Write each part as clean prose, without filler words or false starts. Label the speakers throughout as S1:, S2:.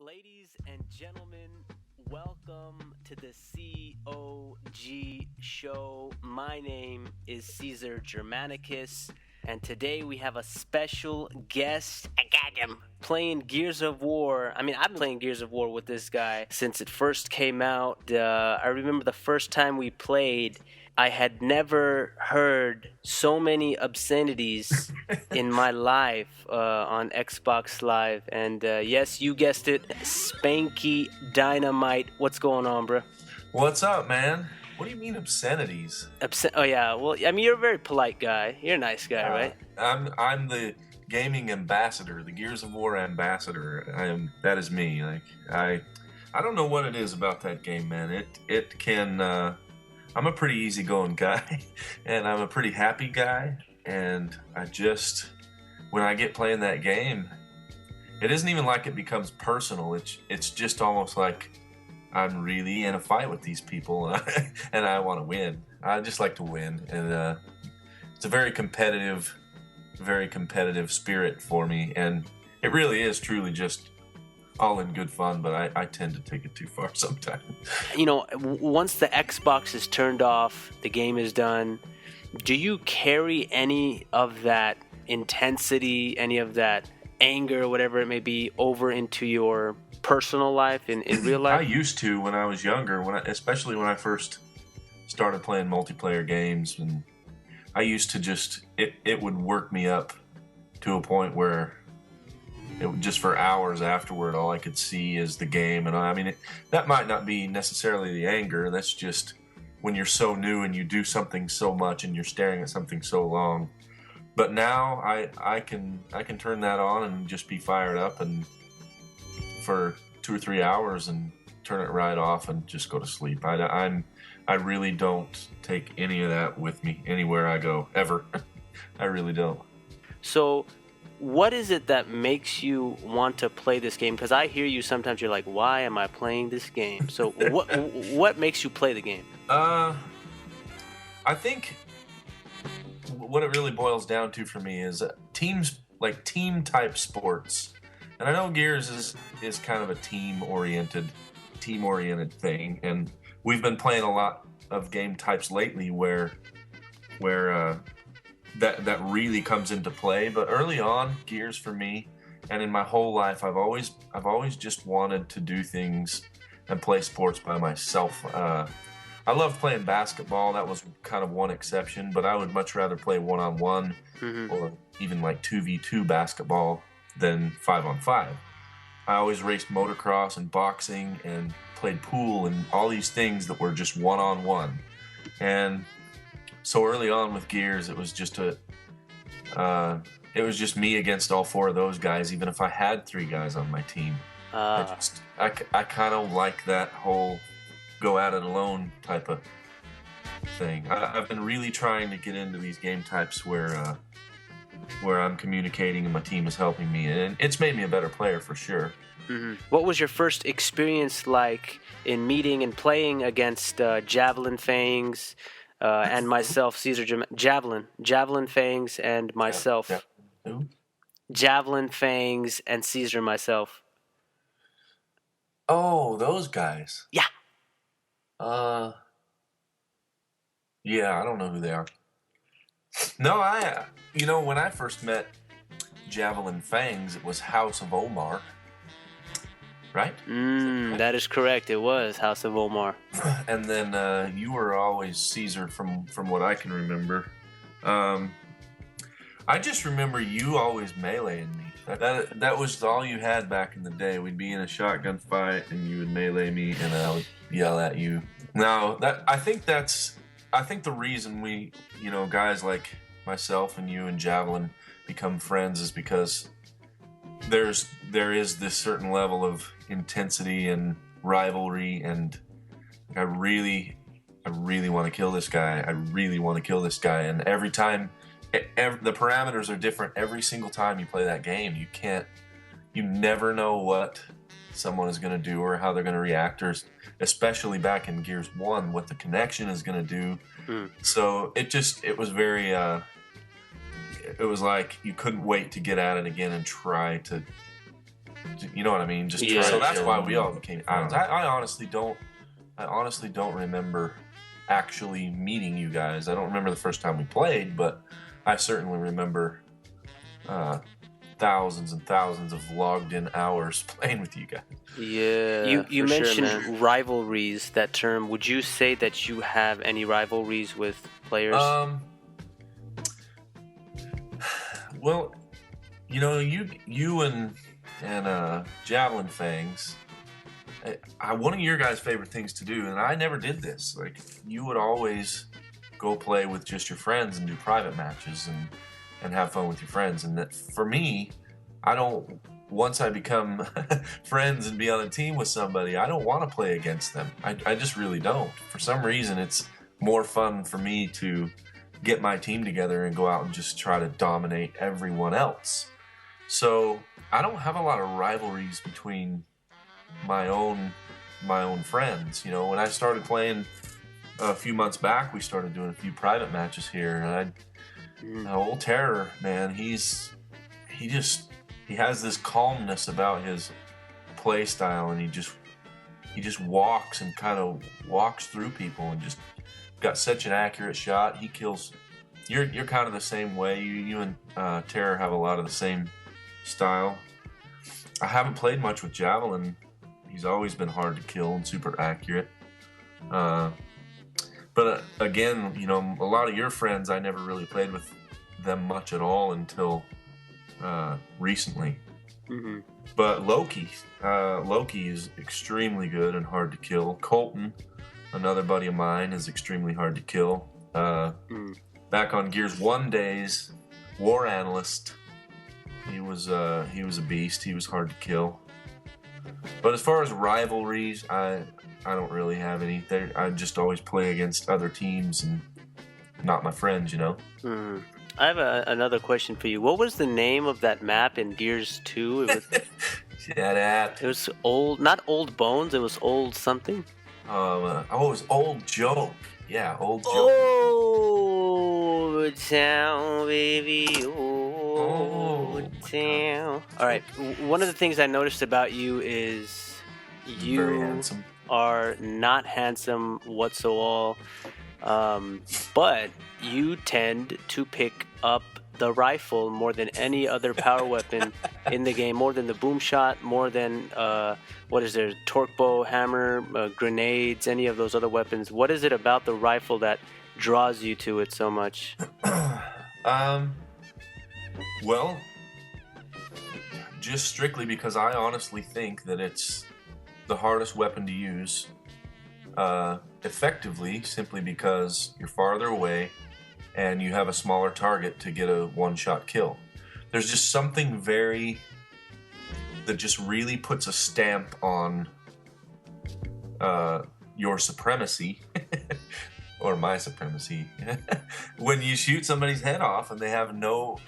S1: Ladies and gentlemen, welcome to the COG show. My name is Cezar Germanicus, and today we have a special guest. I got him playing Gears of War. I've been playing Gears of War with this guy since it first came out. I remember the first time we played, I had never heard so many obscenities in my life on Xbox Live. And yes, you guessed it, Spanky Dynamite. What's going on, bro?
S2: What's up, man? What do you mean obscenities?
S1: Oh, yeah. Well, you're a very polite guy. You're a nice guy, right?
S2: I'm the gaming ambassador, the Gears of War ambassador. That is me. I don't know what it is about that game, man. It can. I'm a pretty easygoing guy, and I'm a pretty happy guy, and when I get playing that game, it isn't even like it becomes personal. It's just almost like I'm really in a fight with these people, and I want to win. I just like to win, and it's a very competitive spirit for me, and it really is truly just all in good fun, but I tend to take it too far sometimes.
S1: Once the Xbox is turned off, the game is done, do you carry any of that intensity, any of that anger, whatever it may be, over into your personal life, in real life?
S2: I used to when I was younger, especially when I first started playing multiplayer games, and I used to it would work me up to a point where just for hours afterward, all I could see is the game. And that might not be necessarily the anger. That's just when you're so new and you do something so much and you're staring at something so long. But now I can turn that on and just be fired up and for 2 or 3 hours and turn it right off and just go to sleep. I really don't take any of that with me anywhere I go, ever. I really don't.
S1: So what is it that makes you want to play this game? Because I hear you sometimes, you're like, why am I playing this game? So what makes you play the game?
S2: I think what it really boils down to for me is teams, like team type sports. And I know Gears is kind of a team oriented thing, and we've been playing a lot of game types lately where that really comes into play. But early on, Gears for me, and in my whole life, I've always just wanted to do things and play sports by myself. I loved playing basketball. That was kind of one exception, but I would much rather play one-on-one or even like 2v2 basketball than 5-on-5. I always raced motocross and boxing and played pool and all these things that were just one-on-one. And so early on with Gears, it was just me against all 4 of those guys, even if I had 3 guys on my team. I kind of like that whole go at it alone type of thing. I've been really trying to get into these game types where I'm communicating and my team is helping me, and it's made me a better player for sure.
S1: Mm-hmm. What was your first experience like in meeting and playing against Javelin Fangs and myself, Cezar Javelin Fangs and myself?
S2: Yeah. Who?
S1: Javelin Fangs and Cezar myself.
S2: Oh, those guys.
S1: Yeah.
S2: Yeah, I don't know who they are. No, when I first met Javelin Fangs, it was House of Omar, right?
S1: That is correct. It was House of Omar.
S2: And then you were always Cezar from what I can remember. I just remember you always meleeing me. That was all you had back in the day. We'd be in a shotgun fight, and you would melee me, and I would yell at you. Now, I think the reason we, guys like myself and you and Javelin become friends is because there is this certain level of intensity and rivalry, and I really want to kill this guy. I really want to kill this guy, and every time. The parameters are different every single time you play that game. You never know what someone is going to do or how they're going to react, or especially back in Gears 1, what the connection is going to do. So it was very, it was like you couldn't wait to get at it again and try to You know what I mean? Just
S1: Yeah.
S2: so that's why we all became friends. I honestly don't remember actually meeting you guys. I don't remember the first time we played, but I certainly remember thousands and thousands of logged in hours playing with you guys.
S1: Yeah. You mentioned rivalries, that term. Would you say that you have any rivalries with players?
S2: Well, you know, you and Javelin Fangs, one of your guys' favorite things to do, and I never did this, like, you would always go play with just your friends and do private matches and have fun with your friends. And that, for me, once I become friends and be on a team with somebody, I don't want to play against them. I just really don't. For some reason, it's more fun for me to get my team together and go out and just try to dominate everyone else. So I don't have a lot of rivalries between my own friends. You know, when I started playing a few months back, we started doing a few private matches here, and old Terror, man, he has this calmness about his play style, and he just walks and kind of walks through people and just got such an accurate shot. He kills. You're kind of the same way. You and Terror have a lot of the same style. I haven't played much with Javelin. He's always been hard to kill and super accurate. But again, you know, a lot of your friends, I never really played with them much at all until recently.
S1: Mm-hmm.
S2: But Loki is extremely good and hard to kill. Colton, another buddy of mine, is extremely hard to kill. Back on Gears 1 days, War Analyst, he was a beast. He was hard to kill. But as far as rivalries, I don't really have any. I just always play against other teams and not my friends, you know.
S1: I have another question for you. What was the name of that map in Gears 2? It was
S2: Shut up.
S1: It was not Old Bones. It was Old something.
S2: It was Old Joke. Yeah, Old Joke.
S1: Old Town, baby. Old Town. All right. One of the things I noticed about you is you are not handsome whatsoever. But you tend to pick up the rifle more than any other power weapon in the game, more than the boom shot, more than torque bow, hammer, grenades, any of those other weapons. What is it about the rifle that draws you to it so much?
S2: Well, just strictly because I honestly think that it's the hardest weapon to use effectively, simply because you're farther away and you have a smaller target to get a one-shot kill. There's just something that just really puts a stamp on your supremacy or my supremacy when you shoot somebody's head off and they have no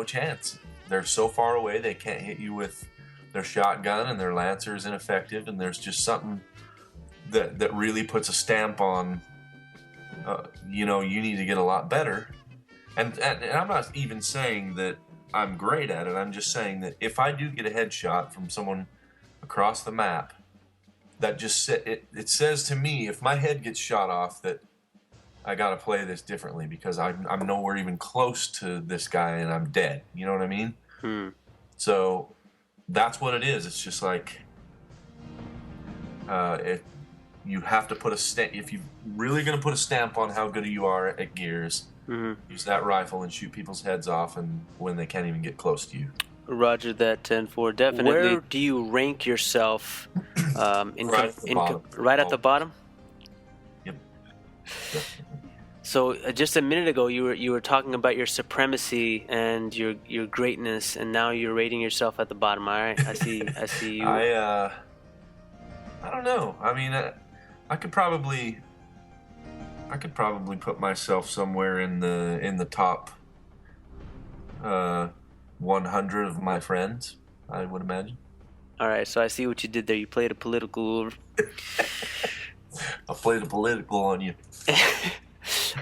S2: chance. They're so far away they can't hit you with their shotgun, and their Lancer is ineffective, and there's just something that really puts a stamp on, you need to get a lot better. And I'm not even saying that I'm great at it. I'm just saying that if I do get a headshot from someone across the map, that just it says to me, if my head gets shot off, that I got to play this differently, because I'm nowhere even close to this guy and I'm dead. You know what I mean? So that's what it is. It's just like, you have to put if you're really going to put a stamp on how good you are at Gears, use that rifle and shoot people's heads off, and when they can't even get close to you.
S1: Roger that, 10-4. Definitely. Where do you rank yourself? Right at the bottom?
S2: Yep. Definitely.
S1: So just a minute ago, you were talking about your supremacy and your greatness, and now you're rating yourself at the bottom. All right, I see you.
S2: I don't know. I mean, I could probably put myself somewhere in the top 100 of my friends, I would imagine.
S1: All right, so I see what you did there. You played a political.
S2: I played a political on you.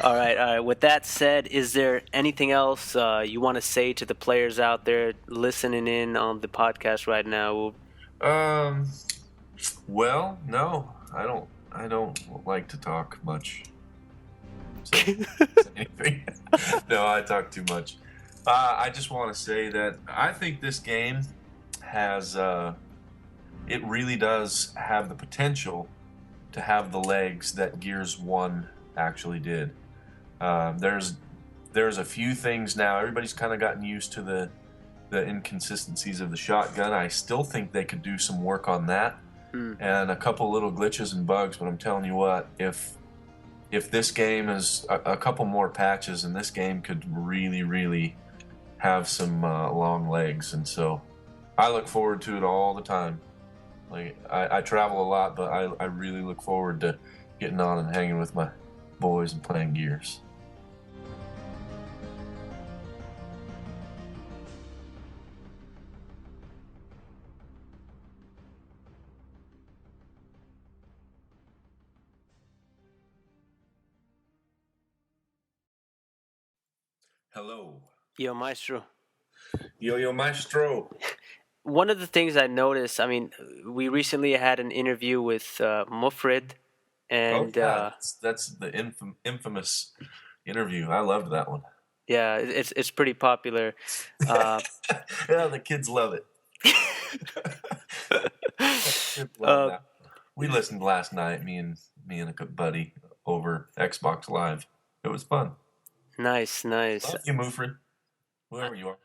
S1: All right. With that said, is there anything else you want to say to the players out there listening in on the podcast right now?
S2: Um. Well, no, I don't. I don't like to talk much. Say anything. No, I talk too much. I just want to say that I think this game has. It really does have the potential to have the legs that Gears 1 actually did. There's a few things now. Everybody's kind of gotten used to the inconsistencies of the shotgun. I still think they could do some work on that, and a couple little glitches and bugs. But I'm telling you what, if this game is a couple more patches, and this game could really have some long legs. And so I look forward to it all the time. Like I travel a lot, but I really look forward to getting on and hanging with my boys and playing Gears. Hello.
S1: Yo, Maestro.
S2: Yo, Maestro.
S1: One of the things I noticed, I mean, we recently had an interview with Mufrid, and
S2: that's the infamous interview. I loved that one.
S1: yeah, it's pretty popular.
S2: Yeah, the kids love it. Kids love that. We listened last night, me and a buddy, over Xbox Live. It was fun.
S1: Nice.
S2: Love you, Mufrid. Whoever you are.